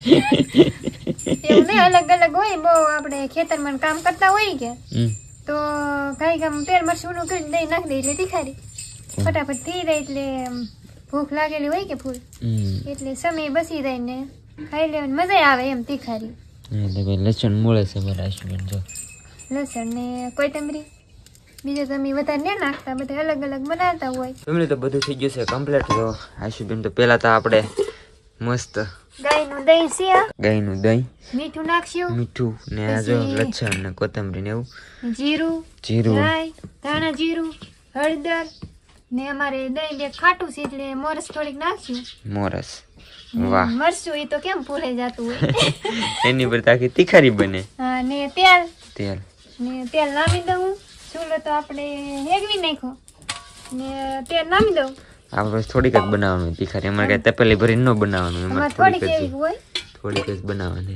એવું નહીં, અલગ અલગ હોય. બહુ આપણે ખેતરમાં કામ કરતા હોય કે તો કઈ કામ તેલ મરચું કરીને દહીં નાખી દે એટલે તીખારી ફટાફટ થઈ જાય. એટલે ભૂખ લાગેલી હોય કે ફૂલ એટલે સમય બસી જાય ને ખાઈ લેવાની મજા આવે એમ તીખારી. લસણ મળે છે મારા આશુબેન જો લસણ ને કોથમરી બીજું તમે વધારે ન નાખતા, બધા અલગ અલગ બનાવતા હોય. ફેમિલી તો બધું થઈ ગયું છે કમ્પ્લીટ. જો આશુબેન તો પેલા તો આપણે મસ્ત ગાયનું દહીં છે, ગાયનું દહીં મીઠું નાખશું, મીઠું ને આ જો લસણ ને કોથમરી ને એવું જીરું, રાઈ, ધાણા જીરું, હળદર ને અમારે દહીં બે ખાટું છે એટલે મોરસ થોડીક નાખશું. મોરસ વાહ મરચું એ તો કેમ ભૂલાઈ જતું હોય. એની પર આખી તીખારી બને. હા ને તેલ તેલ તેલ નામી દઉં. ચૂલો તો આપણે હેગવી નાખો ને તેલ નામી દઉં. આપણે થોડીક જ બનાવવાનું તીખારી, અમારે કઈ તપેલી ભરીને ન બનાવવાનું, અમારે થોડીક એવી હોય, થોડીક જ બનાવવાની.